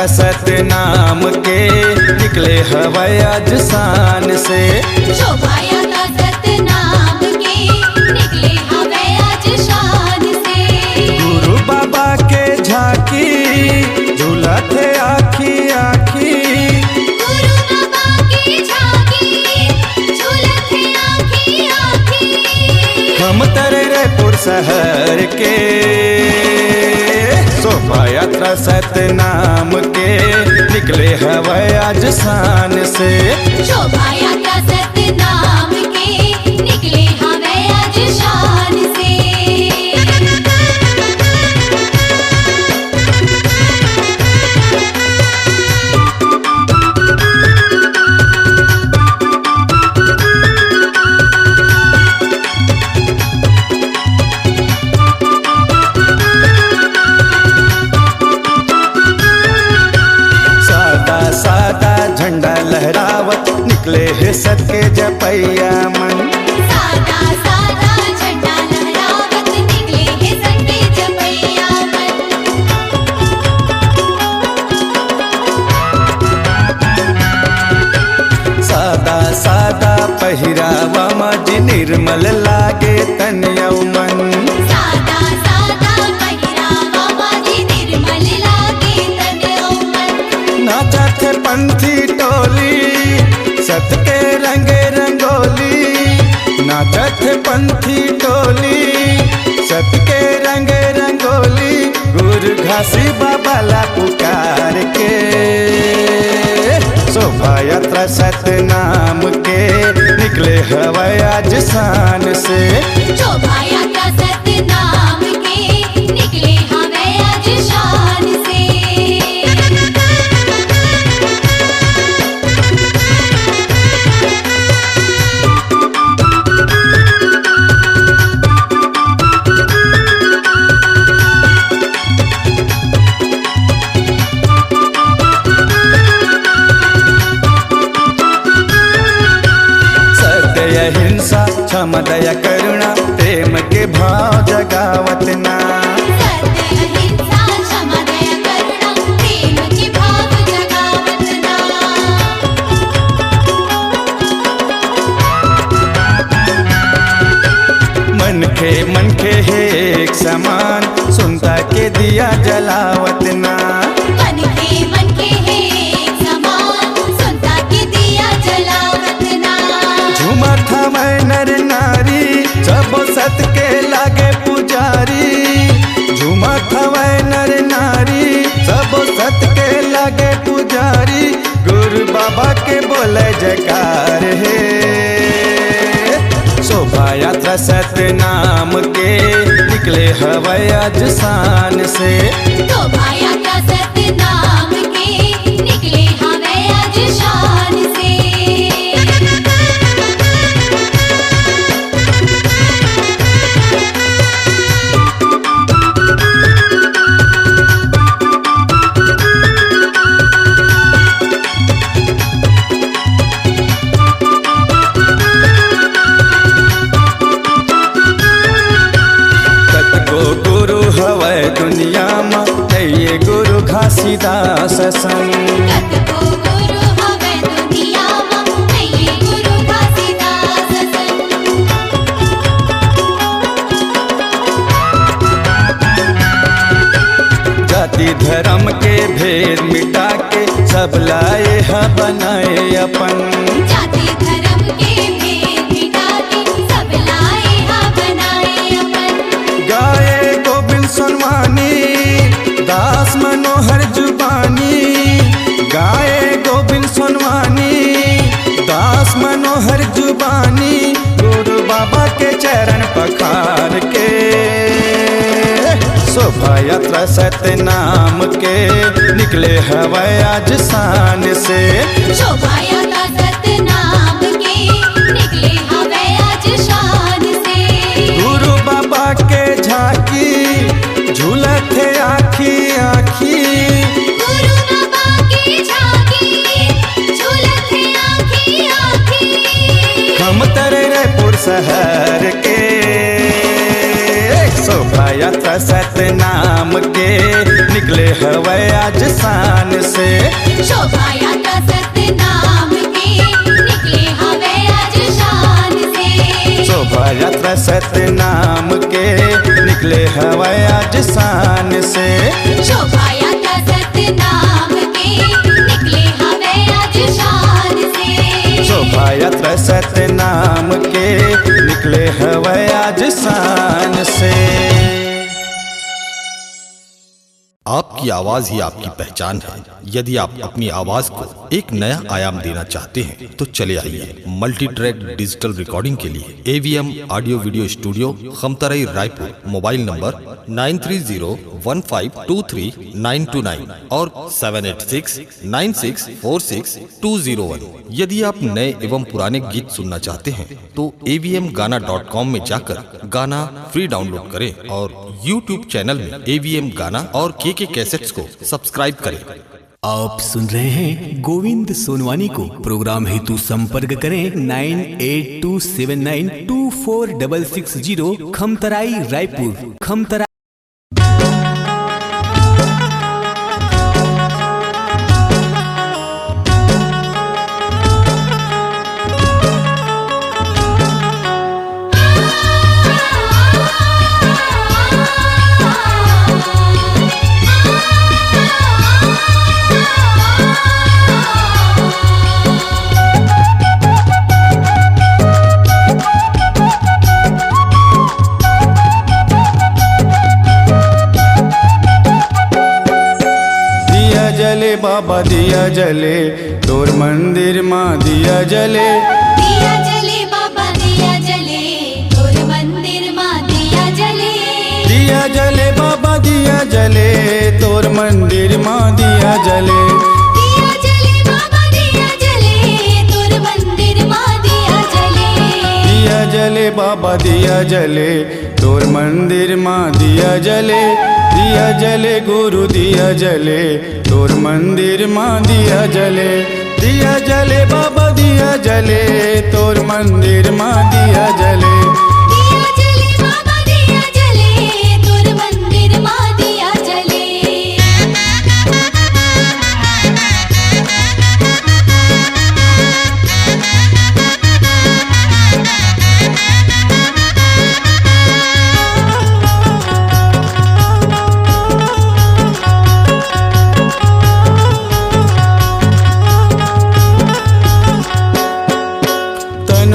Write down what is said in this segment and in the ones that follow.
यात्रा सतनाम के निकले हवाई आज शान से। शोभा यात्रा सतनाम के निकले हवाई आज शान से। गुरु बाबा के झांकी झूला थे आखी आखी। गुरु बाबा की झांकी झूला थे आखी आखी। हम तररेपुर शहर के शोभा यात्रा सतनाम के निकले हवाई आज शान से। शोभा यात्रा सतनाम के निकले हवाई आज शान से। झंडा लहरावत निकले है सबके जपैया मन। सादा सादा झंडा लहरावत निकले है सबके जपैया मन। सादा सादा पहिरावा मज निर्मल लागे तन यौवन। सादा सादा पहिरावा मज निर्मल लागे तन यौवन। नाचत पंथी टोली सत के रंगे रंगोली। नाचत पंथी टोली सत के रंगे रंगोली। गुरु घासी बाबा ला पुकार के शोभा यात्रा सतनाम के निकले हवाई आज शान से। शोभा यात्रा सतनाम के निकले हवाई आज शान से। हिंसा क्षमा दया करुणा प्रेम के भाव जगावत ना। सत्य अहिंसा क्षमा दया करुणा प्रेम के भाव जगावत ना। मन के है एक समान सुनता के दिया जलावत ना। मन के है एक समान सुनता के दिया जलावत ना। झूमत हमें नर नारी सब सत के लागे पुजारी। झूमत हमें नर नारी सब सत के लागे पुजारी। गुरु बाबा के बोले जयकार है शोभा यात्रा सतनाम के निकले हवाई आज शान से। शोभा यात्रा सतनाम के निकले हवाई आज शान से। दुनिया में ये गुरु घासीदास संग। कतको गुरु हवे दुनिया में ये गुरु घासीदास संग। जाति धर्म के भेद मिटा के सब लाए हैं बनाए अपन। जाति धर्म के भेद मिटा के सब लाए हैं बनाए अपन। गाए गोविंद सोनवानी दास मनोहर जुबानी। गाए गोविंद सोनवानी दास मनोहर जुबानी। गुरु बाबा के चरण पखार के शोभा यात्रा सतनाम के निकले हवाई आज शान से। शोभा यात्रा सतनाम के निकले हवाई आज शान से। गुरु बाबा के झांकी झूलत है आखी आखी। गुरु बाबा की झांकी झूलत है आखी आखी। हम तररेपुर शहर के शोभा यात्रा सतनाम के निकले हवे आज शान से। शोभा यात्रा सतनाम के निकले हवे आज शान से। शोभा यात्रा सतनाम के निकले हवे आज शान से। शोभा यात्रा सतनाम के निकले हवे आज शान से। शोभा यात्रा सतनाम के निकले हवे आज शान से। आपकी आवाज ही आपकी पहचान है। यदि आप अपनी आवाज को एक नया आयाम देना चाहते हैं तो चले आइए मल्टी ट्रैक डिजिटल रिकॉर्डिंग के लिए AVM audio video studio Khamtarai Raipur. Mobile number 9301523929 और 7869646201। यदि आप नए एवं पुराने गीत सुनना चाहते हैं तो avmgana.com में जाकर गाना फ्री डाउनलोड करें और YouTube चैनल में AVM गाना और KK कैसेट्स को सब्सक्राइब करें। आप सुन रहे हैं गोविंद सोनवानी को। प्रोग्राम हेतु संपर्क करें 9827924660 खमतराई रायपुर। खमतराई बाबा दिया जले तोर मंदिर माँ दिया जले। दिया जले बाबा दिया जले तोर मंदिर माँ दिया जले। दिया जले बाबा दिया जले तोर मंदिर माँ दिया जले। दिया जले बाबा दिया जले तोर मंदिर माँ दिया जले। दिया जले बाबा दिया जले तोर मंदिर माँ दिया जले। दिया जले गुरु दिया जले तोर मंदिर माँ दिया जले। दिया जले बाबा दिया जले तोर मंदिर माँ दिया जले। दिया जले बाबा दिया जले तोर मंदिर माँ दिया जले।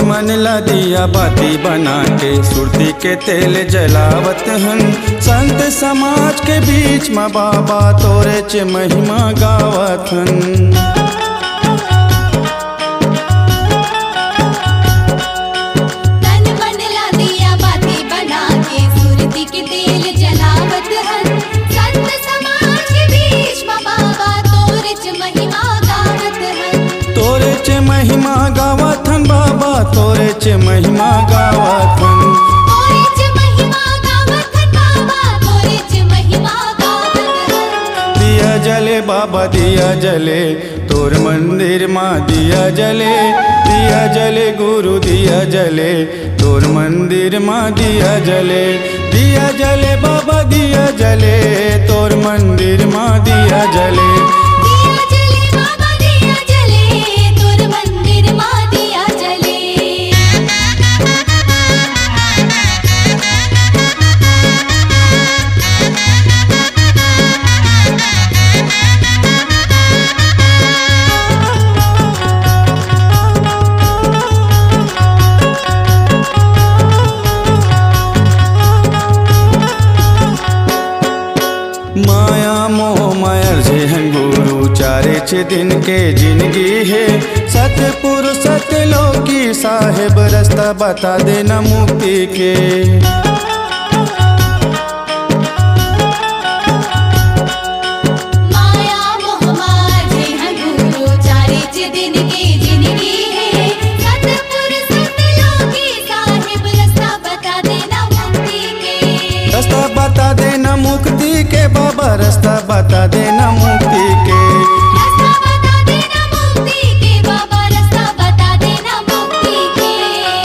मन ला दिया बाती बना के सुरती के तेल जलावत हन। संत समाज के बीच में बाबा तोरे च महिमा गावत हन। तन मन ला दिया बाती बना के सुरती के तेल जलावत हन। संत समाज के बीच में बाबा तोरे च महिमा गावत हन। तोरे च महिमा गावत हन बाबा तोरे च महिमा गावत हन। तोरे च महिमा गावत हन बाबा तोरे च महिमा गावत हन। दिया जले बाबा दिया जले तोर मंदिर माँ दिया जले। दिया जले गुरु दिया जले तोर मंदिर माँ दिया जले। दिया जले बाबा दिया जले तोर मंदिर माँ दिया जले। दिया जले बाबा दिया जले तोर मंदिर माँ दिया जले। माया मोह मायर जेहन गुरु चारे छ दिन के जिंदगी है। सतपुरुष सतलोकी साहेब रास्ता बता देना मुक्ति के। माया मोह माझे हैं गुरु चारे च दिन की जिंदगी है। सतपुरुष सतलोकी साहिब रास्ता बता देना मुक्ति के। रास्ता बता देना मुक्ति के बाबा रास्ता बता देना मुक्ति के। रास्ता बता देना मुक्ति के बाबा रास्ता बता देना मुक्ति के।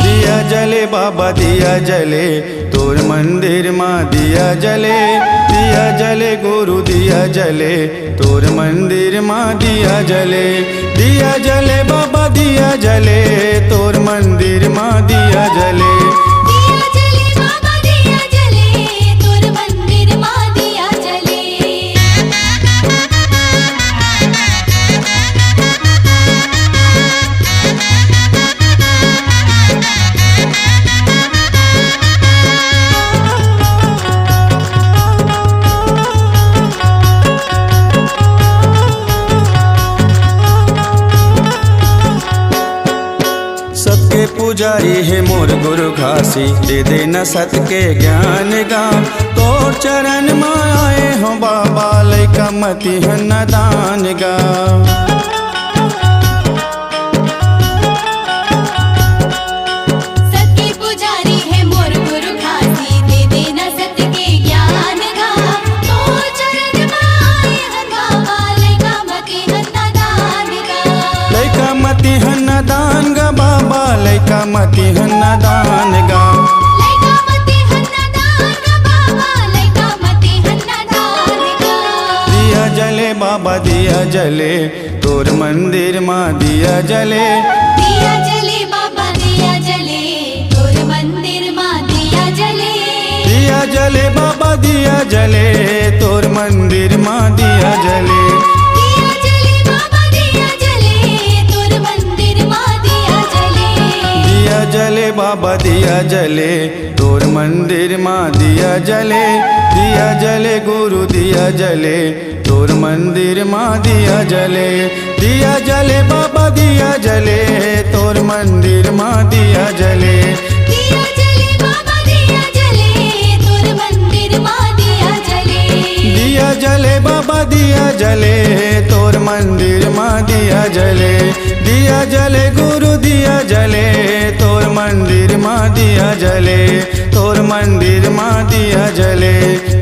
दिया जले बाबा दिया जले तोर मंदिर माँ दिया जले। दिया जले गुरु दिया दिया जले तोर मंदिर माँ दिया जले, दिया जले बाबा दिया जले तोर मंदिर माँ दिया जले। दिया जले बाबा दिया जले तोर मंदिर माँ दिया जले। सबके पुजारी है मोर गुरु घासी, दे देना सत के ज्ञान गा तोर चरण में आए हो बाबा लैका मति न दान गा। सबके पुजारी है मोर गुरु घासी, दे देना सत के ज्ञान गा तो चरण में आए हैं बाबा लैका मति हन्ना दान गा। लैका मति न दान गा बाबा लैका मति न दान गा। लैका मति हन्ना दान गा बाबा लैका मति हन्ना दान गा। दिया जले बाबा दिया जले तोर मंदिर माँ दिया जले, दिया जले बाबा दिया जले तोर मंदिर माँ दिया जले। दिया जले बाबा दिया जले तोर मंदिर माँ दिया जले। दिया जले बाबा दिया जले तोर मंदिर माँ दिया जले। दिया जले बाबा दिया जले तोर मंदिर माँ दिया जले, दिया जले गुरु दिया जले तोर मंदिर माँ दिया जले। दिया जले बाबा दिया जले तोर मंदिर माँ दिया जले। दिया जले बाबा दिया जले तोर मंदिर माँ दिया जले। दिया जले बाबा दिया जले तोर मंदिर माँ दिया जले। दिया जले गुरु दिया जले तोर मंदिर माँ दिया जले, तोर मंदिर माँ दिया जले।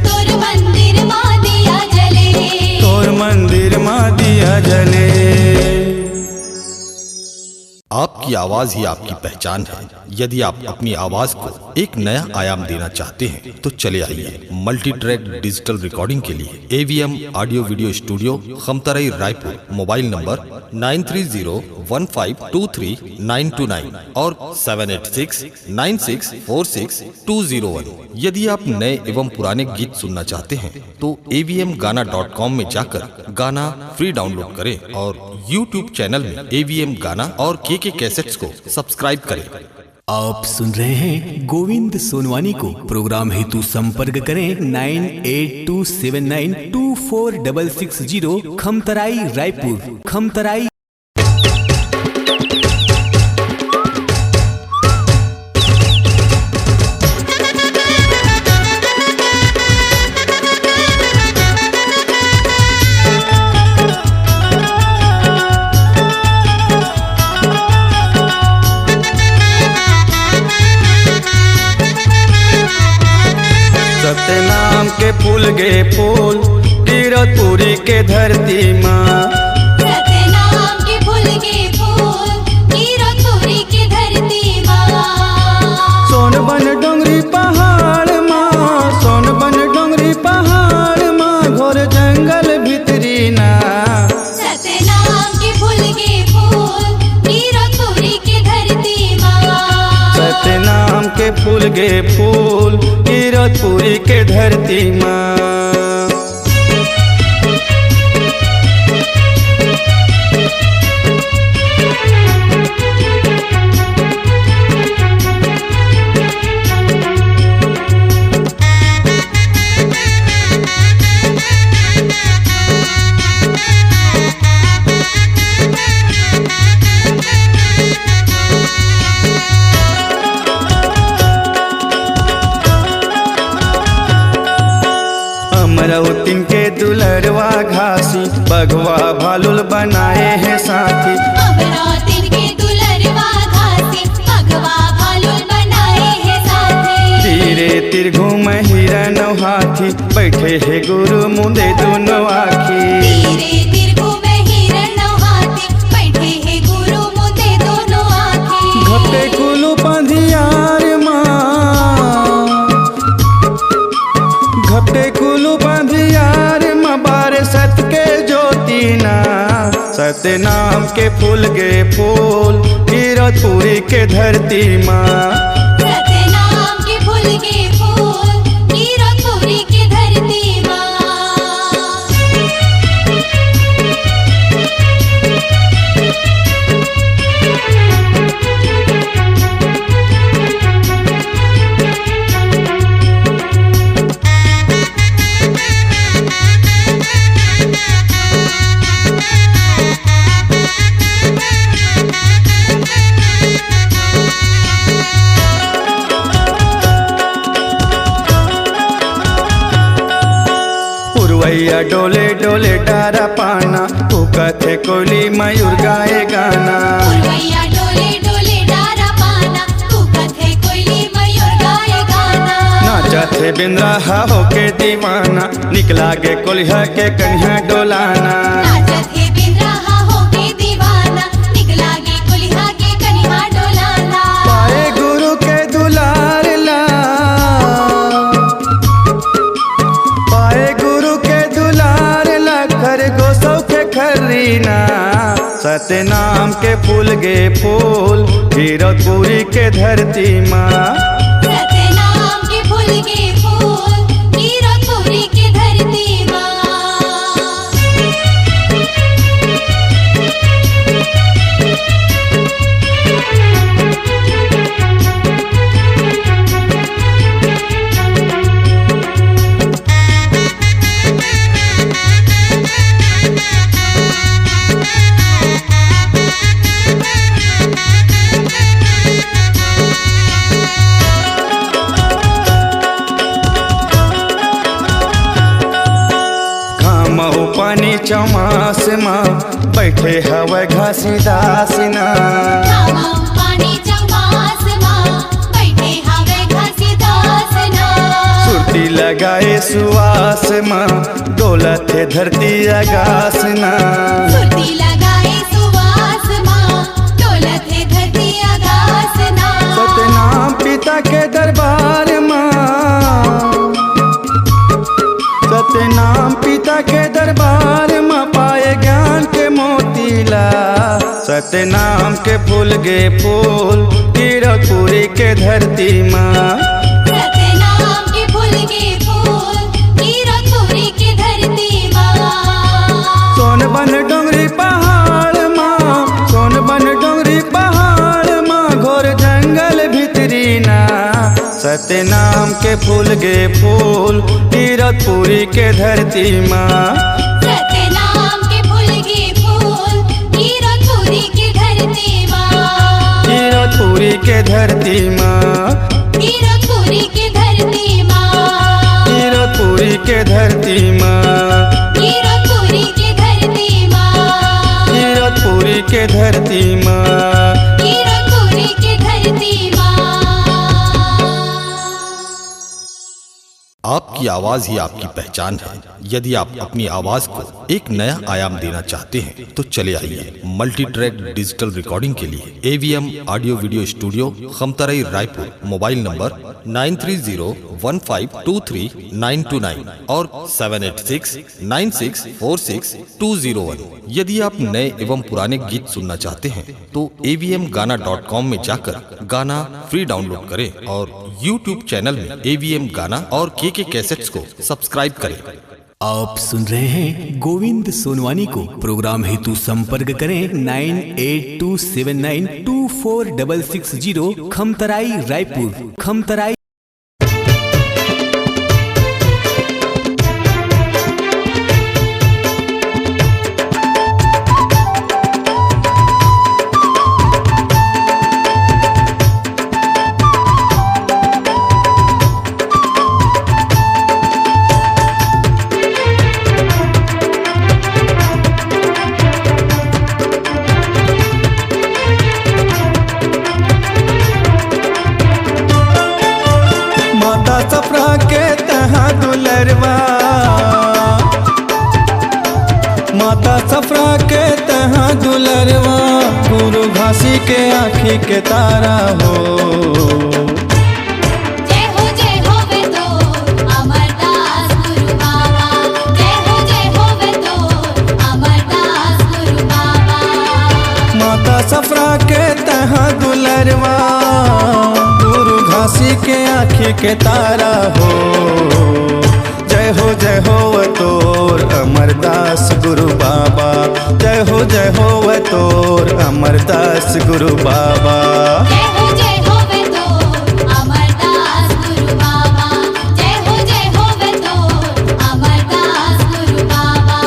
तोर मंदिर माँ दिया जले। तोर मंदिर माँ दिया जले। आपकी आवाज ही आपकी पहचान है। यदि आप अपनी आवाज को एक नया आयाम देना चाहते हैं तो चले आइए मल्टी ट्रैक डिजिटल रिकॉर्डिंग के लिए AVM audio video studio Khamtarai Raipur. Mobile number 9301523929 और 7869646 यदि आप नए एवं पुराने गीत सुनना चाहते हैं तो avmgana.com में जाकर गाना फ्री डाउनलोड करें और YouTube चैनल में AVM गाना और के कैसेट्स को सब्सक्राइब करें। आप सुन रहे हैं गोविंद सोनवानी को। प्रोग्राम हेतु संपर्क करें 9827924660 खमतराई रायपुर। खमतराई सतनाम के फूल गे फूल कीरतपुरी के धरती माँ। सतनाम के फूल के फूल कीरतपुरी के धरती माँ। सोनबन डोंगरी पहाड़ माँ, सोनबन डोंगरी पहाड़ माँ, घोर जंगल भीतरी ना। सतनाम के फूल के फूल कीरतपुरी के धरती माँ। सतनाम के फूल गे फूल कीरतपुरी के धरती माँ। अमरौतीन के दुलरवा घासी बगवा भालुल बनाए हैं साथी। अमरौतीन के दुलरवा घासी बगवा भालुल बनाए हैं साथी। तीरे तिर घूम हिरन हाथी बैठे है गुरु मुंदे दोनों आखी। तीरे तिर घूम हिरन हाथी बैठे है गुरु मुंदे दोनों आखी। घपटे कुलू पंधियार माँ, घपटे कुलू पंधियार माँ, बारे सतनाम के फूल गे फूल कीरतपुरी के धरती माँ। सतनाम के फूल के फूल कीरतपुरी की धरती माँ। पुरवैया डोले डोले डारा पाना कथे कोयली मयूर गाए गाना। पुरवैया डोले डोले डारा पाना कथे कोयली मयूर गाए गाना। नाचत है बिंद्राहा होके दीवाना निकला गे कोल्हा के कन्हा डोलाना। नाचत है बिंद्राहा होके दीवाना निकला गे कोल्हा के कन्हा डोलाना। पाए गुरु के दुलार ला पाए गुरु के दुलार ला कर गोसौ के खरीना। सतनाम के फूल गे फूल कीरतपुरी के धरती माँ। सतनाम के फूल के फूल कीरतपुरी की धरती माँ। घामहु पानी चौमास माँ बैठे हवे घासी दासना। घामहु पानी चौमास माँ बैठे हवे घासी दासना। सुरती लगाए सुवास माँ डोलत है धरती आगासना। सुरती लगाए सुवास माँ डोलत है धरती आगासना। सतनाम पिता के दरबार माँ सतनाम पिता के दरबार माँ पाए ज्ञान के मोतीला। सतनाम के फूल गे फूल कीरतपुरी के धरती माँ। सतनाम के फूल के फूल कीरतपुरी की धरती माँ। सोनबन डोंगरी पहाड़ माँ सोनबन डोंगरी पहाड़ माँ घोर जंगल भितरी ना। सतनाम के फूल गे फूल कीरतपुरी के धरती माँ। सतनाम के फूल के फूल कीरतपुरी की धरती माँ। कीरतपुरी के धरती माँ। कीरतपुरी की धरती माँ। कीरतपुरी के धरती माँ। कीरतपुरी की धरती माँ। कीरतपुरी के धरती माँ। कीरतपुरी की धरती माँ। आपकी आवाज ही आपकी पहचान है। यदि आप अपनी आवाज को एक नया आयाम देना चाहते हैं तो चले आइए मल्टी ट्रैक डिजिटल रिकॉर्डिंग के लिए AVM audio video studio Khamtarai Raipur. Mobile number 9301523929 और 7869646201। यदि आप नए एवं पुराने गीत सुनना चाहते हैं तो avmgana.com में जाकर गाना फ्री डाउनलोड करें और YouTube चैनल में AVM गाना और KK कैसेट्स को सब्सक्राइब करें। आप सुन रहे हैं गोविंद सोनवानी को। प्रोग्राम हेतु संपर्क करें 9827924660 खमतराई रायपुर। खमतराई माता सफरा के तहाँ दुलरवा गुरु घासी के आँखी के तारा हो। जय हो वे तो अमरदास गुरु बाबा। जय हो वे तो अमरदास गुरु बाबा। नगरवा गुरु घासी के आँखी के तारा हो। जय हो तोर अमरदास गुरु बाबा, जय हो तोर अमरदास गुरु बाबा। जय हो वे तो अमरदास गुरु बाबा, जय हो वे तो अमरदास गुरु बाबा।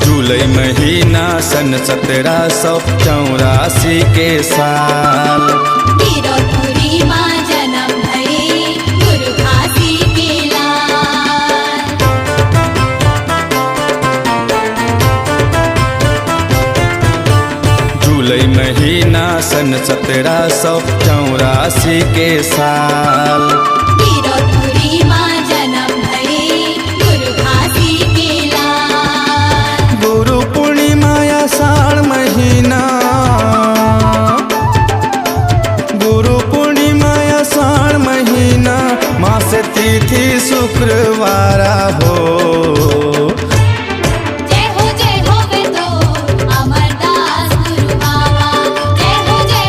जुलाई महीना सन 1784 के साल, गिरौदपुरी माँ जन्म भये गुरु घासी के लाल। जुलाई महीना सन 1784 के साल, गिरौदपुरी माँ जन्म भये गुरु घासी के लाल। गुरु पूर्णिमा आषाढ़ महीना, गुरु पूर्णिमा आषाढ़ महीना, मास तिथि शुक्रवारा हो। जय हो वे तो अमरदास गुरु बाबा, जय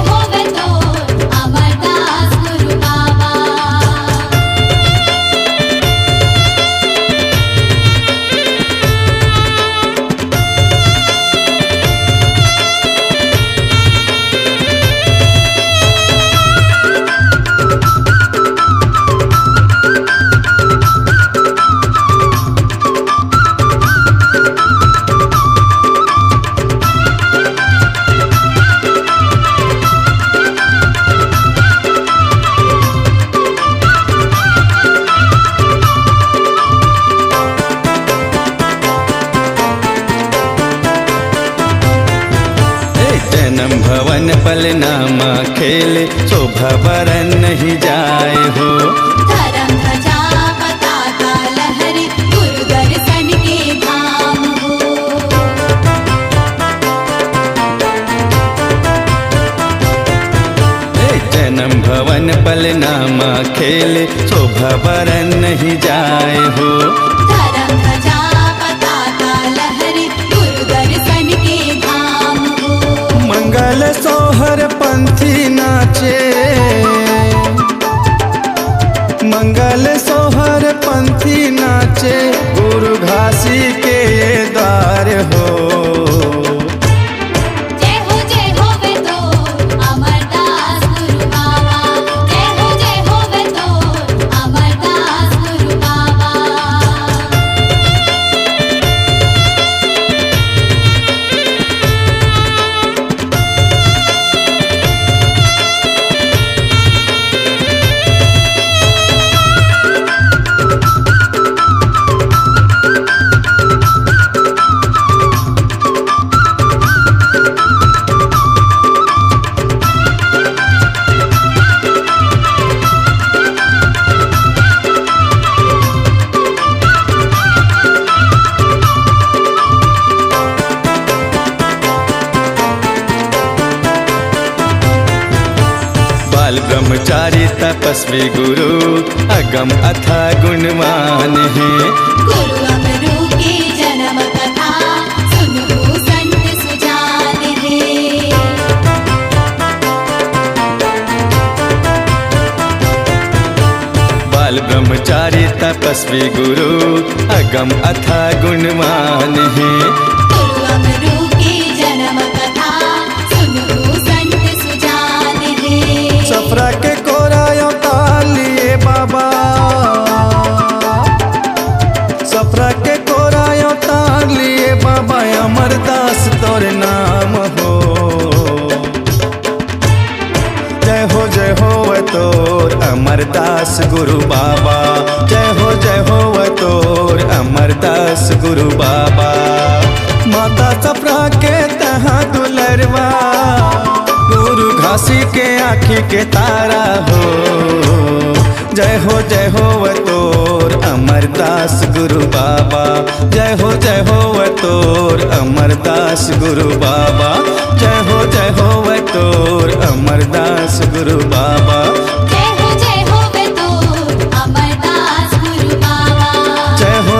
हो वे तो अमरदास गुरु बाबा। जन्म भवन पलनामा खेले शोभा बरन नहीं जाए हो। धर्म ध्वजा पताका लहरी गुरु दर्शन के धाम हो। जन्म भवन पलनामा खेले शोभा बरन नहीं जाए हो। धर्म ध्वजा पताका लहरी गुरु दर्शन के धाम हो। मंगल सोहर पंथी नाचे, मंगल सोहर पंथी नाचे, गुरु घासी के ये द्वार हो। जय हो वे तो अमरदास गुरु बाबा, जय हो वे तो अमरदास गुरु बाबा। बाल ब्रह्मचारी तपस्वी गुरु अगम अथा गुणवान है। गुरु अमरू की जन्म कथा सुनो संत सुजान है। बाल ब्रह्मचारी तपस्वी गुरु अगम अथा गुणवान है। गुरु अमरू की जन्म कथा सुनो संत सुजान है। सफरा के कोरायो तालिए बाबा, सफरा के कोरायो तालिए बाबा, अमरदास तोर नाम हो। जय हो तोर अमरदास गुरु बाबा, जय हो तोर अमरदास गुरु बाबा। माता सप्रा के तहाँ दुलरवा, गुरु घासी के आँखी के तारा हो, जय हो तोर अमरदास गुरु बाबा, जय हो तोर अमरदास गुरु बाबा, जय हो तोर अमरदास गुरु बाबा, जय हो तोर अमरदास गुरु बाबा, जय हो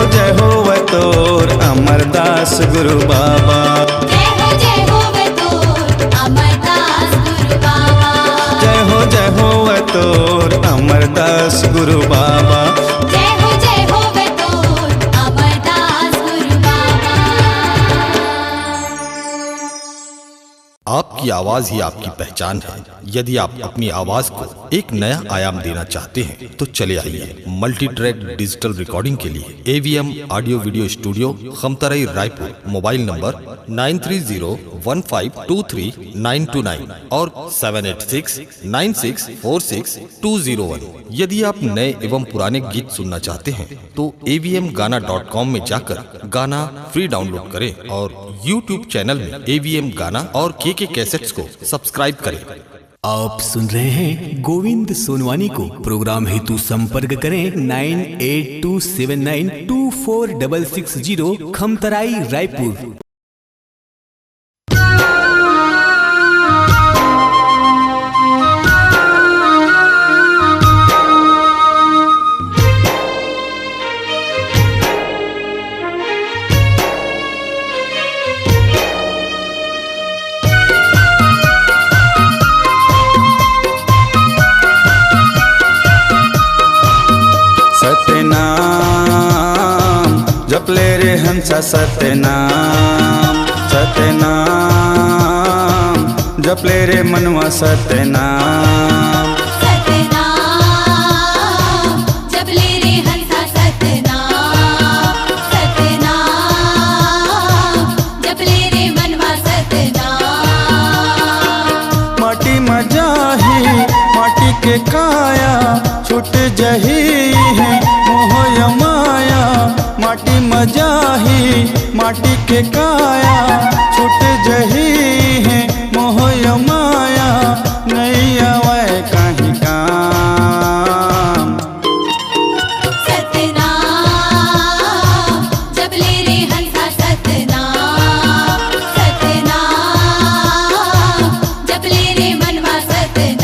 तोर अमरदास गुरु बाबा, जय हो तोर अमरदास गुरु बाबा, जय हो तोर अमरदास गुरु बाबा। जय हो तोर अमरदास गुरु बाबा। आपकी आवाज ही आपकी पहचान है। यदि आप अपनी आवाज को एक नया आयाम देना चाहते हैं तो चले आइए मल्टी ट्रैक डिजिटल रिकॉर्डिंग के लिए AVM audio video studio Khamtarai Raipur. Mobile number 9301523929 और 7869646201। यदि आप नए एवं पुराने गीत सुनना चाहते हैं तो avmgana.com में जाकर गाना फ्री डाउनलोड करें और YouTube चैनल में AVM गाना और KK कैसेट्स को सब्सक्राइब करें। आप सुन रहे हैं गोविंद सोनवानी को। प्रोग्राम हेतु संपर्क करें 9827924660 खमतराई रायपुर। सतनाम जपले रे हंसा, सतनाम सतनाम जपले रे मनवा, सतनाम सतनाम जपले रे हंसा, सतनाम सतनाम जपले रे मनवा, सतनाम। माटी मजाही माटी के काया, छूट जही है मोह माया। माटी मजाही माटी के काया, छूट जही है मोह माया। नहीं आवे कहीं काम। सतनाम जपले रे हंसा, सतनाम सतनाम जपले रे मनवा, सतनाम।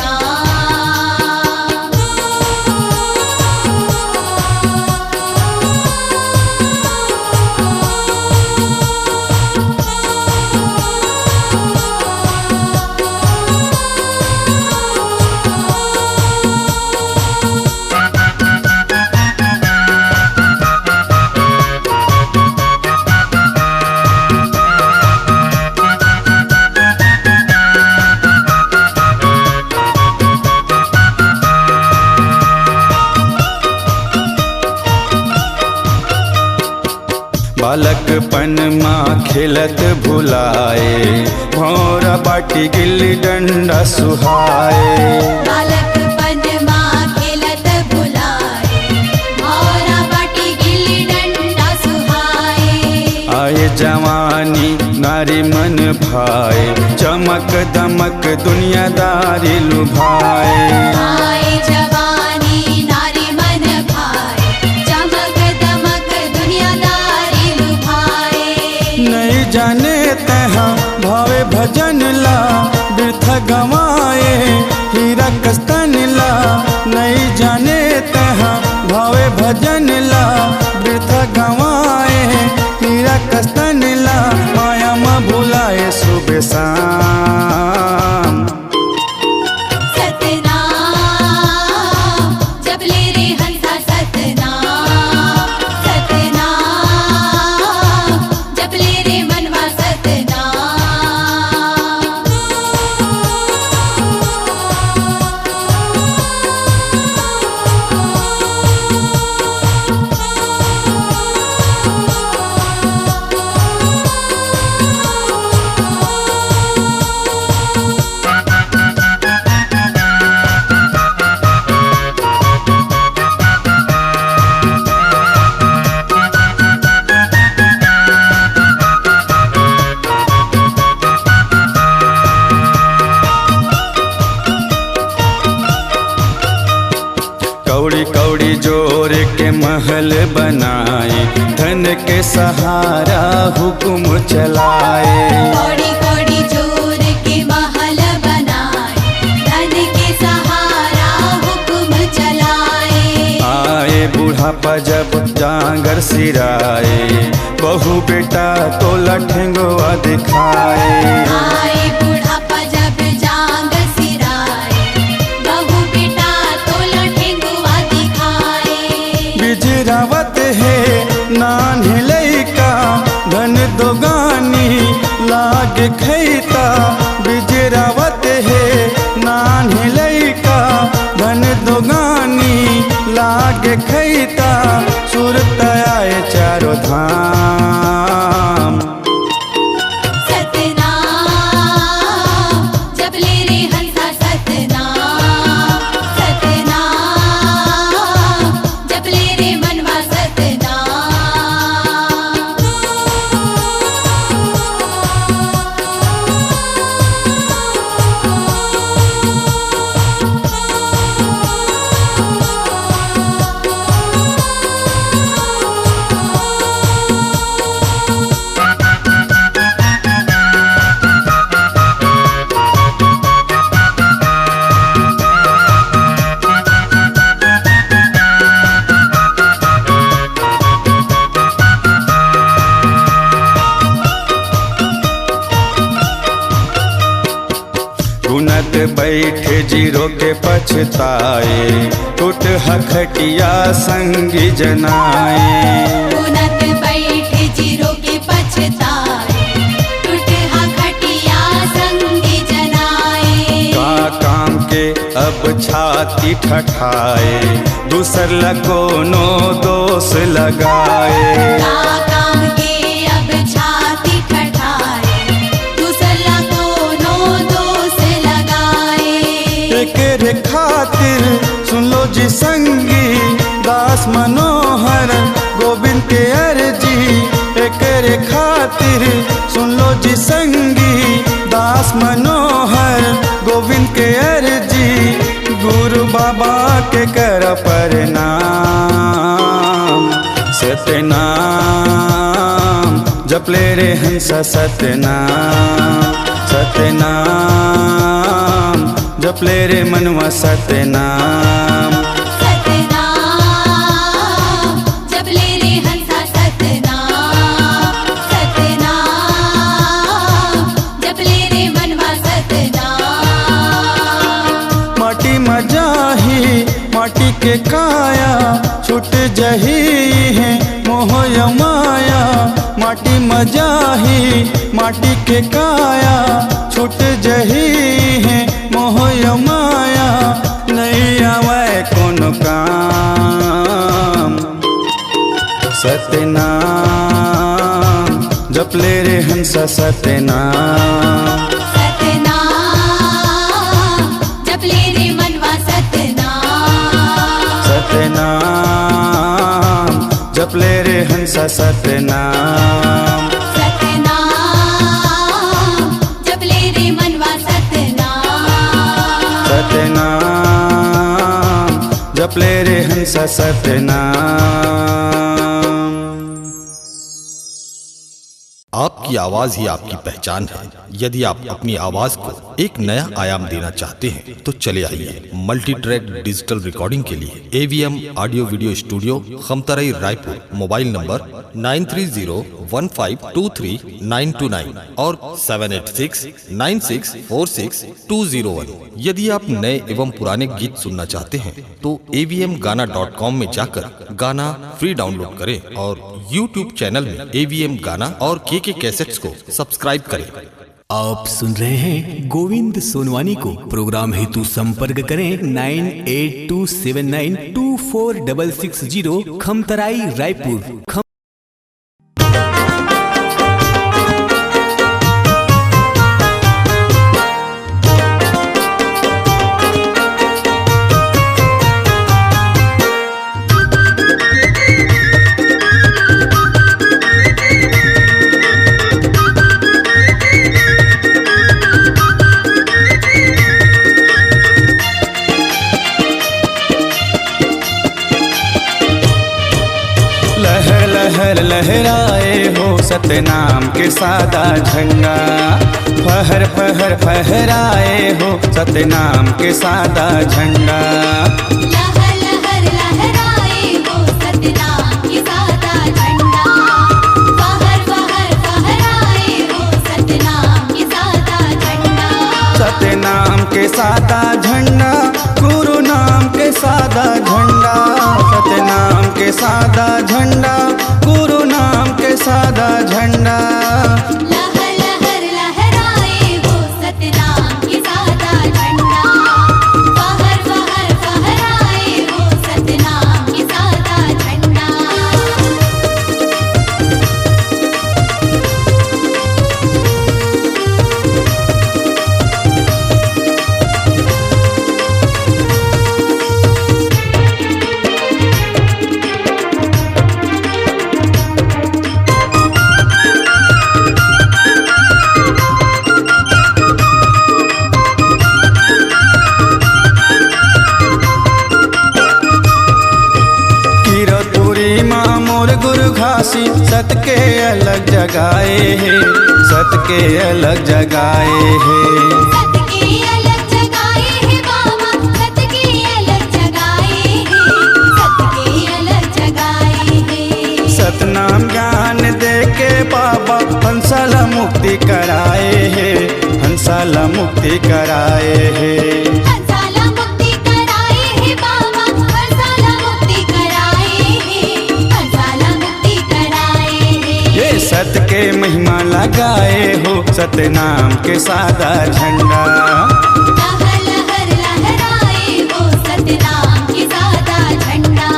बालकपन माँ खेलत भुलाए, भौरा बाटी गिल्ली डंडा सुहाए। बालकपन माँ खेलत भुलाए, भौरा बाटी गिल्ली डंडा सुहाए। आए जवानी नारी मन भाए, चमक दमक दुनियादारी लुभाए। आए जवानी नारी मन भाए, चमक दमक दुनियादारी लुभाए। नहीं जाने तहाँ भावे भजन ला, वृथा गवाए हीरा कस्तन ला। नहीं जाने तहाँ भावे भजन ला, वृथा गवाए हीरा कस्तन ला। माया माँ भुलाए सुबह शाम। सतनाम कौड़ी कौड़ी जोर के महल बनाए, धन के सहारा हुक्म चलाए। कौड़ी कौड़ी जोर के महल बनाए, धन के सहारा हुक्म चलाए। आए बुढ़ापा जब जांगर सिराए, बहू बेटा तो लठेंगवा दिखाए। आए बुढ़ापा जब जांग सिराए, बहू बेटा तो लठेंगुआ दिखाए। बिजरावत है नान्हे लइका, धन दोगानी लाग खैता। बिजरावत है नान्हे लइका, धन दोगानी लाग खैता। सुरत आए चारों धाम, सतनाम जपले रे हंसा सतनाम, सतनाम जपले रे मनवा सतनाम। गुनत बैठे जीरो के पछताए, टूट हखटिया संगी जनाए। गुनत बैठे जीरो के पछताए, टूट हा खटिया संगी जनाए। का काम के अब छाती ठठाए, दूसर लगोनो दोष लगाए। का काम के अब छाती ठठाए, दूसरा कोनो दोष लगाए। एकरे खातिर सुन लो जी संगी, दास मनोहर गोविंद के अर्जी। एकरे खातिर सुन लो जी संगी, दास मनोहर गोविंद के अर्जी। गुरु बाबा के कर प्रणाम, सतनाम जपले रे हंसा सतनाम। सतनाम जपले रे मनवा सतनाम। सतनाम जपले रे हंसा सतनाम, सतनाम जपले रे मनवा सतनाम। माटी मजाही माटी के काया, छूट जही है मोह माया। माटी मजाही माटी के काया, छूट जही है मोह माया। नहीं आवे कोनो काम, सतनाम जपले रे हंसा सतनाम। सतनाम जपले रे मनवा सतनाम, सतनाम जपले रे हंसा सतनाम। सतनाम जपले रे मनवा सतनाम। सतनाम जपले रे हंसा सतनाम। आपकी आवाज ही आपकी पहचान है। यदि आप अपनी आवाज को एक नया आयाम देना चाहते हैं तो चले आइए मल्टी ट्रैक डिजिटल रिकॉर्डिंग के लिए AVM audio video studio, Khamtarai, Raipur. Mobile number 9301523929 और 7869646201। यदि आप नए एवं पुराने गीत सुनना चाहते हैं तो avmgana.com में जाकर गाना फ्री डाउनलोड करें और YouTube चैनल में AVM गाना और KK कैसेट्स को सब्सक्राइब करें। आप सुन रहे हैं गोविंद सोनवानी को। प्रोग्राम हेतु संपर्क करें 9827924660, खमतराई, रायपुर। लहराए हो सतनाम के सादा झंडा। फहर फहर फहराए हो सतनाम के सादा झंडा। लहर लहर लहराए हो सतनाम की सादा झंडा। फहर फहर फहराए हो सतनाम की सादा झंडा। सतनाम के सादा झंडा, गुरु नाम के सादा झंडा। सतनाम के सादा झंडा, गुरु नाम के सादा झंडा। लहर लहर लहराए हो सतनाम की सादा झंडा। फहर फहर फहराए हो सतनाम की सादा झंडा। कीरतपुरी माँ मोर गुरु घासी सत के अलग जगाए है, सत के अलग जगाए है। सत के अलग जगाए है बाबा, सत के अलग जगाए है। सत के अलग जगाए है। सतनाम ज्ञान दे के बाबा हंसाला मुक्ति कराए है, हंसाला मुक्ति कराए है। हंसाला मुक्ति कराए है बाबा, हंसाला मुक्ति कराए है। हंसाला मुक्ति कराए है। ये सत के महिमा लगाए हो सतनाम के सादा झंडा। लहर लहर लहराए हो सतनाम की सादा झंडा।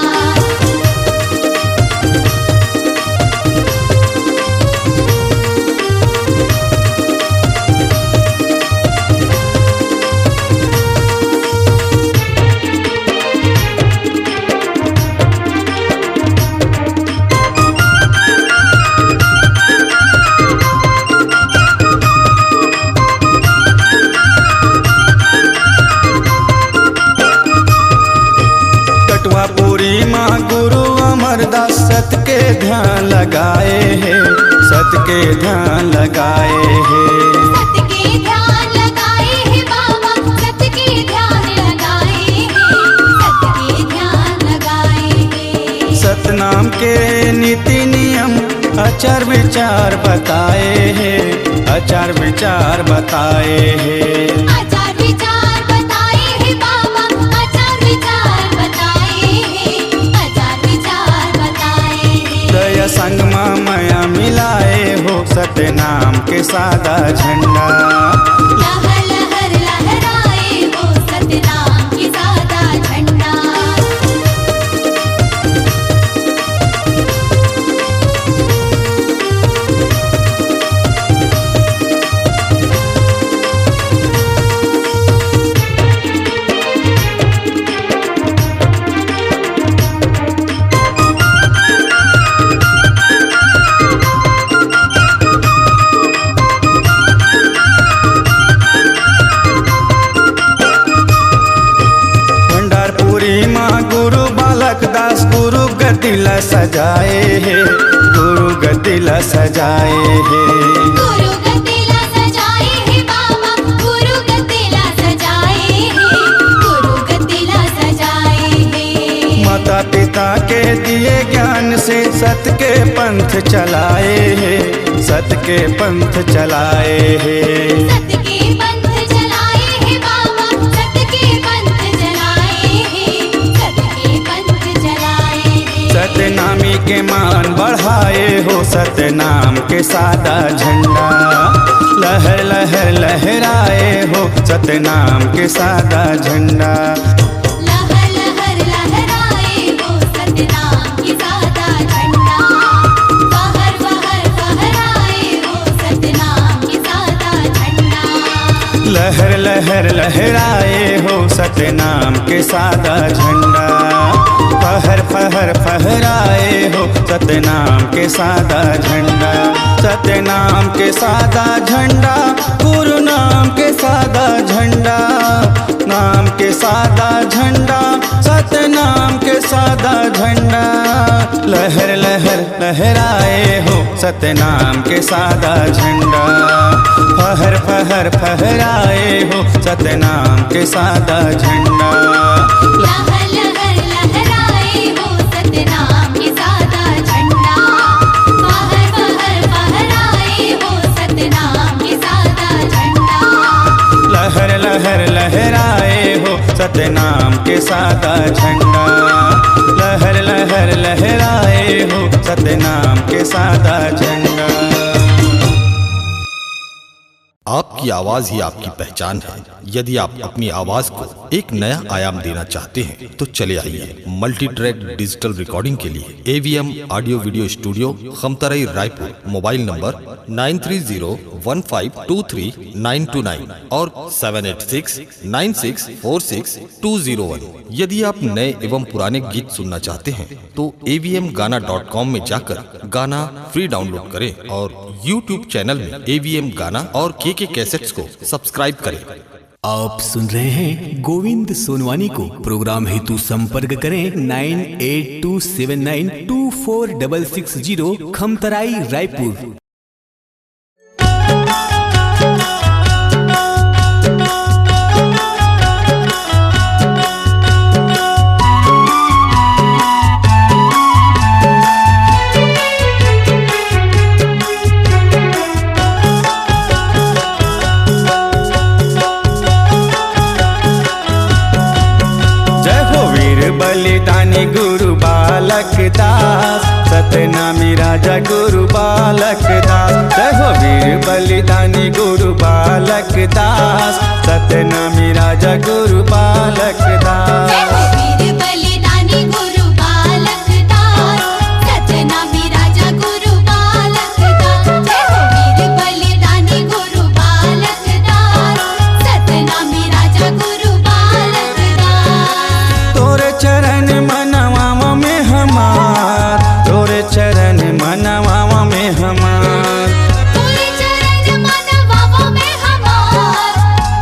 कटवापुरी माँ गुरु अमरदास सत के ध्यान लगाए है, सत के ध्यान लगाए है। सत के ध्यान लगाए है बाबा, सत के ध्यान लगाए है। सत के ध्यान लगाए है। सतनाम के नीति नियम आचार विचार बताए है, आचार विचार बताए है। आचार विचार बताए है बाबा, आचार विचार बताए है। आचार विचार बताए है। दया संग माया मिलाए हो सतनाम के सादा झंडा। लहर लहर लहराए हो सतनाम की सादा झंडा। भंडारपुरी माँ गुरु बालक दास गुरु गदिला सजाए है, गुरु गदिला सजाए है। गुरु गद्दिला सजाए है बाबा, गुरु गद्दिला सजाए है। गुरु गद्दिला सजाए है। माता पिता के दिए ज्ञान से सत के पंथ चलाए है, सत के पंथ चलाए है। सत के पंथ चलाए है बाबा, सत के पंथ चलाए है। सत के पंथ चलाए है। सतनामी के मान बढ़ाए हो सतनाम के सादा झंडा। लहर लहर लहराए हो सतनाम के सादा झंडा। लहर लहर लहराए हो सतनाम की सादा झंडा। फहर फहर फहराए हो सतनाम की सादा झंडा। लहर लहर लहराए हो सतनाम के सादा झंडा। फहर फहर फहराए हो सतनाम के सादा झंडा। सतनाम के सादा झंडा, गुरु नाम के सादा झंडा। सतनाम के सादा झंडा, सतनाम के सादा झंडा। लहर लहर लहराए हो सतनाम के सादा झंडा। फहर फहर फहराए हो सतनाम के सादा झंडा। लहर लहर लहराए हो सतनाम के सादा झंडा। फहर फहर फहराए हो सतनाम के सादा झंडा। लहर लहर लहराए हो सतनाम के सादा झंडा। लहर लहर लहराए हो सतनाम के सादा झंडा। आपकी आवाज ही आपकी पहचान है। यदि आप अपनी आवाज को एक नया आयाम देना चाहते हैं तो चले आइए मल्टी ट्रैक डिजिटल रिकॉर्डिंग के लिए AVM audio video studio Khamtarai Raipur. Mobile number 9301523929 और 7869646201। यदि आप नए एवं पुराने गीत सुनना चाहते हैं तो avmgana.com में जाकर गाना फ्री डाउनलोड करें और YouTube चैनल में AVM गाना और के कैसेट्स को सब्सक्राइब करें। आप सुन रहे हैं गोविंद सोनवानी को। प्रोग्राम हेतु संपर्क करें 9827924660 खमतराई रायपुर। बलिदानी गुरु बालक दास, सतनामी राजा गुरु बालक दास। जय हो वीर बलिदानी गुरु बालक दास, सतनामी राजा गुरु बालक दास। जय हो वीर बलिदानी गुरु बालक दास, सतनामी राजा गुरु बालक दास। जय हो वीर बलिदानी गुरु बालक दास, सतनामी राजा गुरु बालक दास। तोरे चरण मनवाव में हमार, तोरे चरण मनवाव में हमार। तोरे चरण मनवाव में हमार,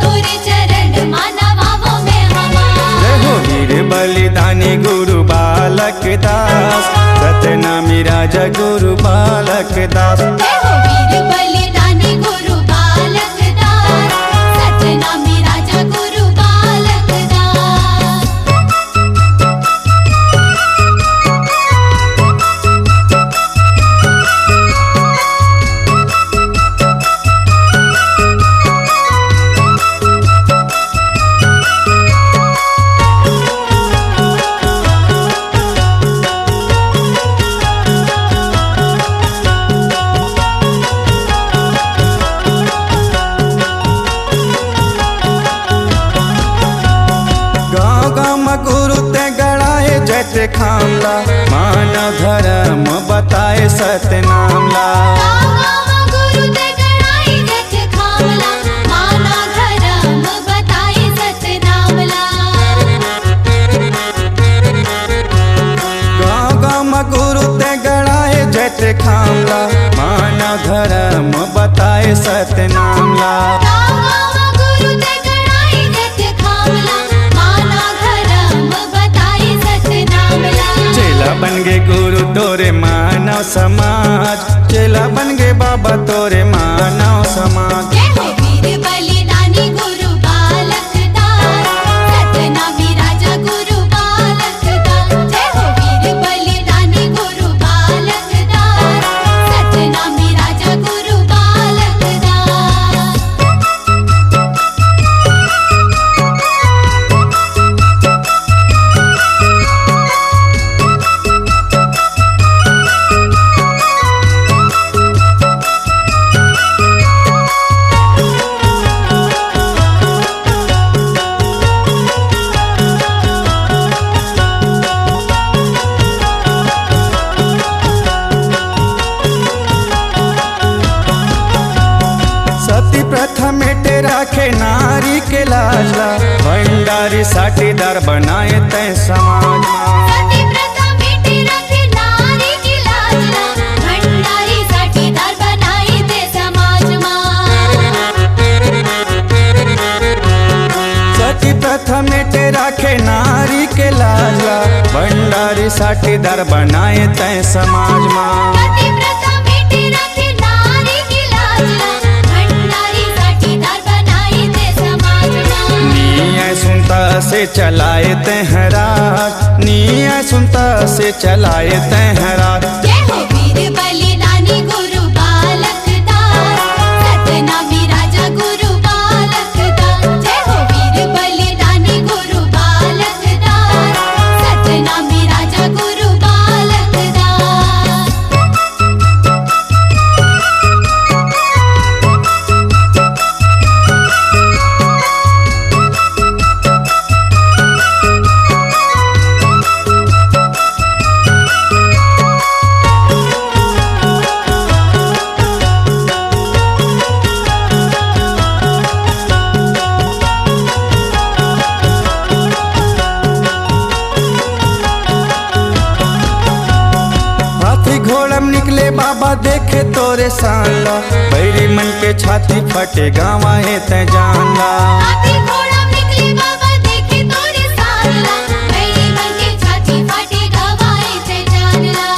तोरे चरण मनवाव में हमार। जय हो वीर बलिदानी गुरु बालक दास, सतनामी राजा गुरु बालक दास। जय हो वीर बलिदानी गुरु बालक दास, सतनामी राजा गुरु बालक दास। गुरु ते गड़ाए जैसे खामला, मानव धर्म बताए सतनामला। गुरु ते गड़ाई जत खामला, माना धर्म बताए सतनामला। गाँव गाँव गुरु ते गड़ाए जैसे खामला, मानव धर्म बताए सतनामला। गुरु ते गड़ाई जत खामला, माना धर्म बताए सतनामला। चेला बन गए गुरु तोरे मानव समाज, चेला बन गए बाबा तोरे मानव समाज। जय हो वीर बलिदानी गुरु बालक दास, सतनामी राजा गुरु बालक दास। जय हो वीर बलिदानी गुरु बालक दास, सतनामी राजा गुरु बालक दास। सती प्रथा मेटे राखे नारी के लाजला, भंडारी साटीदार बनाए तय समाज। सती प्रथा मिटी रखे नारी की लाजला, भंडारी साठीदार बनाई दे समाज मा। सती प्रथा मेटे राखे नारी के लाजा, भंडारी साठीदार बनाए तय समाज मां। सती प्रथा मेटे राखे नारी की लाजा, भंडारी साठीदार बनाए ते समाज मां। न्याय सुनता से चलाए तय राज, न्याय सुनता से चलाए तय राज। जय हो वीर बलिदानी गुरु बालक दास, सतनामी राजा गुरु बालक दास। जय हो वीर बलिदानी गुरु बालक दास, सतनामी राजा गुरु बालक दास। हाथी घोड़म निकले बाबा देखे तोरे साला, बैरी मन के छाती फटे गावा है तय जानला। हाथी घोड़ा निकले बाबा देखे तोरे साला, मेरी मन के छाती फाटे गवाए ते जानला।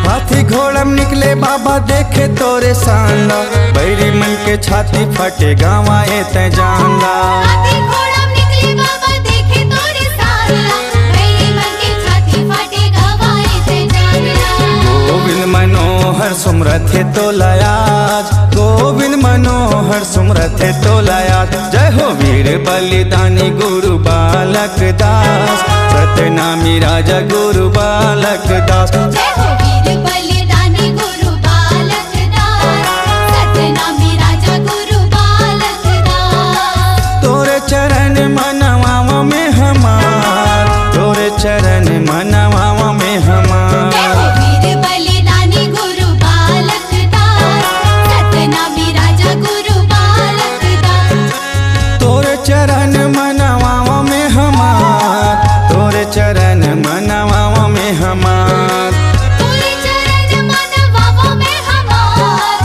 हाथी घोड़म निकले बाबा देखे तोरे साला, बैरी मन के छाती फटे गावा है तय जानला। हाथी घोड़ा निकले बाबा देखे तोरे साला, मेरी मन के छाती फाटे गवाए ते जानला। गोविंद मनोहर सुमरथ है तो लयाज, गोविंद मनोहर सुमरथ है तो लयाज। जय हो वीर बलिदानी गुरु बालक दास, सतनामी राजा गुरु बालक दास। जय हो वीर बलिदानी गुरु बालक दास, सतनामी राजा गुरु बालक दास। तोरे चरण मनवावा में हमार, तोरे चरण मनवावा में जय हमार। हो वीर बलिदानी गुरु बालक दास, सतनामी राजा गुरु बालक दास। तोरे चरण मनवावा में हमार, तोरे चरण मनवावा में हमार। तोरे चरण मानवाओं में हमार,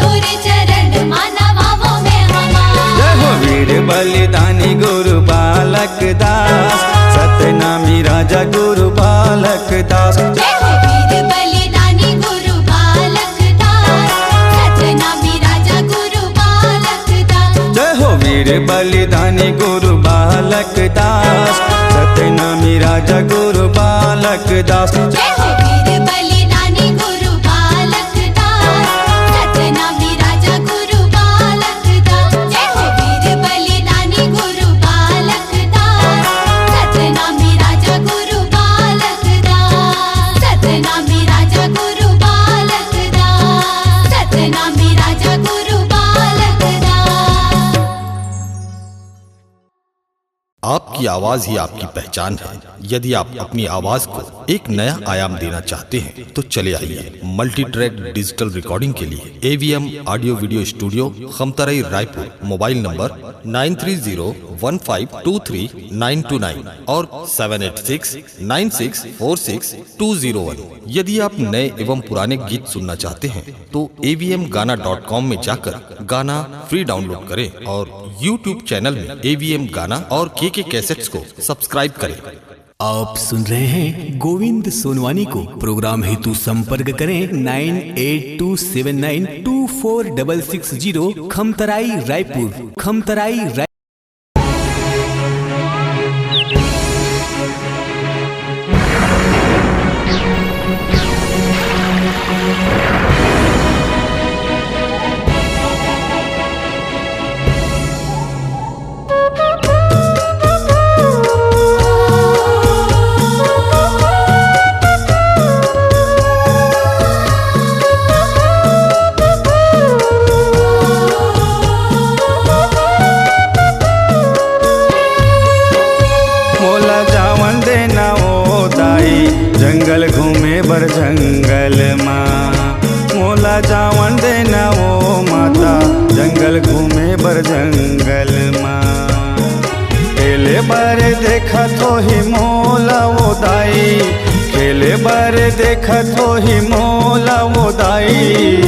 तोरे चरण मानवाओं में हमार। जय हो वीर बलिदानी गुरु बालक दास, सतनामी राजा गुरु बालक दास। जय हो वीर बलिदानी गुरु बालक दास, सतनामी राजा गुरु बालक दास। जय हो वीर बलिदानी गुरु बालक दास, सतनामी राजा गुरु बालक दास। जय हो वीर बलिदानी गुरु बालक दास, सतनामी राजा गुरु बालक दास। जय हो वीर बलिदानी गुरु बालक दास, सतनामी राजा गुरु बालक दास। सतनामी राजा गुरु बालक दास, सतनामी राजा गुरु बालक दास। आपकी आवाज ही आपकी पहचान है। यदि आप अपनी आवाज को एक नया आयाम देना चाहते हैं तो चले आइए मल्टी ट्रैक डिजिटल रिकॉर्डिंग के लिए AVM audio video studio Khamtarai Raipur. Mobile number 9301523929 और 7869646201। यदि आप नए एवं पुराने गीत सुनना चाहते हैं तो avmgana.com में जाकर गाना फ्री डाउनलोड करें और YouTube चैनल में AVM गाना और KK कैसेट्स को सब्सक्राइब करें। आप सुन रहे हैं गोविंद सोनवानी को। प्रोग्राम हेतु संपर्क करें 9827924660 खमतराई रायपुर। खमतराई रायपुर। जंगल घूमे बर जंगल माँ, मोला जावन देना वो माता। जंगल घूमे बर जंगल माँ, खेले बर देखा तो ही मोला वो दाई। खेले खेले बर देखत हो ही मोला वो दाई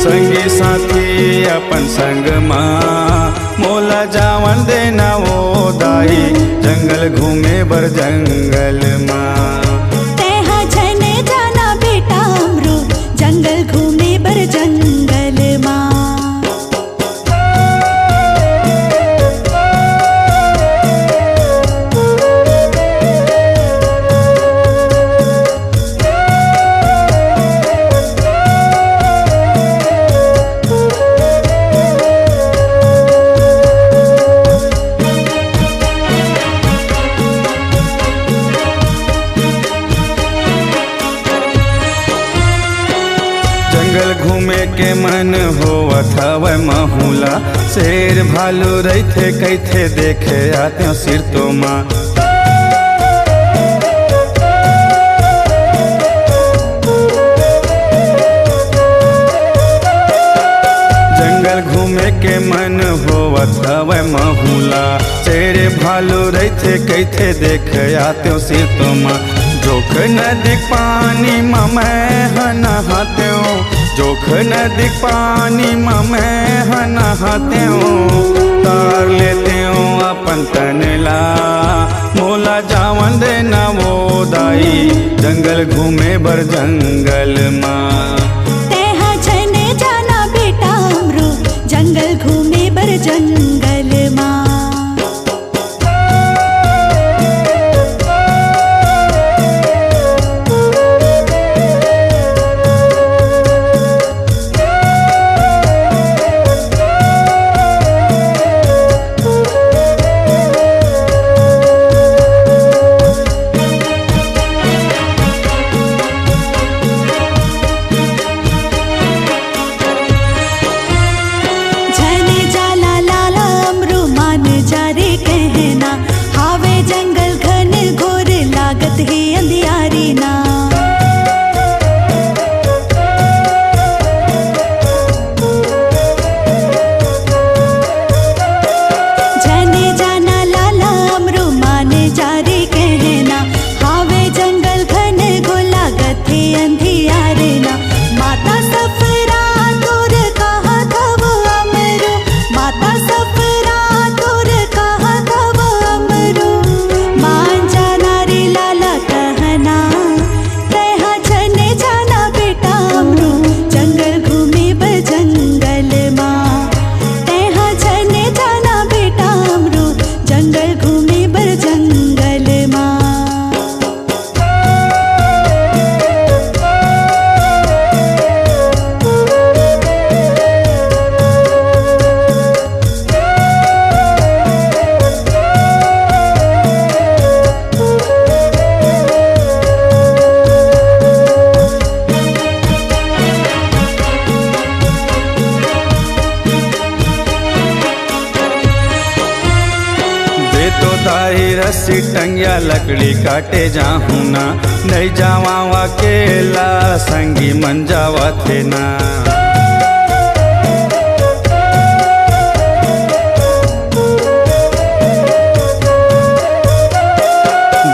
संगी साथी अपन संग माँ मोला जावन देना वो दाई जंगल घूमे बर जंगल माँ तेहा छने जाना बेटा हमरो जंगल घूमे बर जंगल माँ जंगल घूमे के मन होवत हवै महुला शेर भालू रहिथे कैथे देखे आते सिर तो माँ जंगल घूमे के मन होवत हवै महुला शेर भालू रहिथे कैथे देखे आते सिर तो माँ जोख नदी पानी में मैं नहाते हूँ जोख नदी पानी में मैं नहाते हूँ तार लेते हूँ अपन तनला मोला जावन देना वो दाई जंगल घूमे बर जंगल माँ तेहा छने जाना बेटा हमरो जंगल घूमे बर जंगल माँ रस्सी टंगिया लकड़ी काटे जाहू ना नहीं जावा अकेला संगी मन जावा थे ना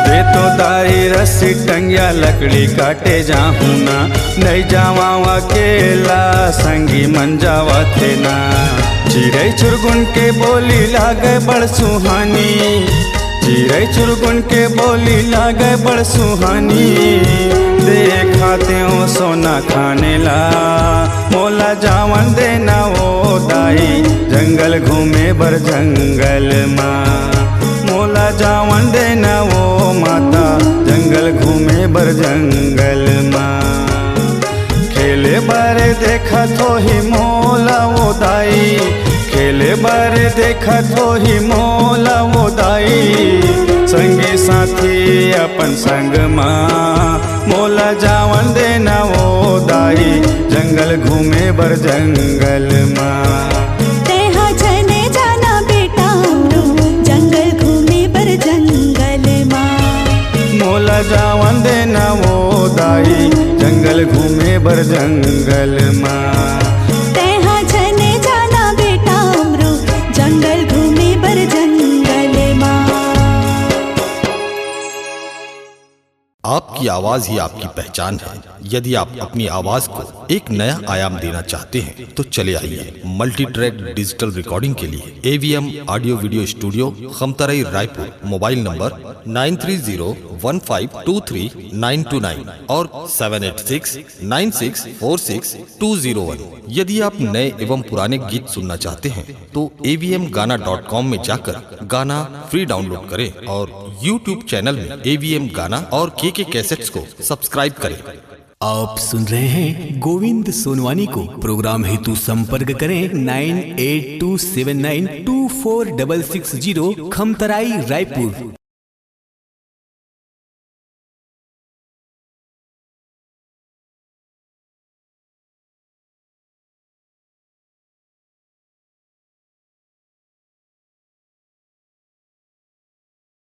दे तो दाई रस्सी टंगिया लकड़ी काटे जाहू ना नहीं जावा अकेला संगी मन जावा थे ना चिड़ै चुरगुन के बोली लागे बड़ सुहानी चिड़ै चुरगुन के बोली लागे बड़ सुहानी देखाते हो सोना खाने ला मोला जावन देना वो दाई जंगल घूमे बर जंगल माँ मोला जावन देना वो माता जंगल घूमे बर जंगल माँ खेले बारे देखा तो ही मोला वो दाई खेले बारे देखा तो ही मोला वो दाई संगी साथी अपन संग माँ मोला जावन देना वो दाई जंगल घूमे बर जंगल माँ तेहा छने जाना बेटा हमरो जंगल घूमे बर जंगल माँ मोला जावन देना वो दाई जंगल घूमे बर जंगल माँ तेहा छने जाना बेटा हमरो जंगल घूमे बर जंगल माँ। आपकी आपकी आवाज ही आपकी पहचान है। यदि आप अपनी आवाज को एक नया आयाम देना चाहते हैं तो चले आइए मल्टी ट्रैक डिजिटल रिकॉर्डिंग के लिए AVM audio video studio Khamtarai Raipur. Mobile number 9301523929 और 7869646201। यदि आप नए एवं पुराने गीत सुनना चाहते हैं तो avmgana.com में जाकर गाना फ्री डाउनलोड करें और YouTube चैनल में AVM गाना और KK कैसेट्स को सब्सक्राइब करें। आप सुन रहे हैं गोविंद सोनवानी को। प्रोग्राम हेतु संपर्क करें 9827924660 खमतराई रायपुर।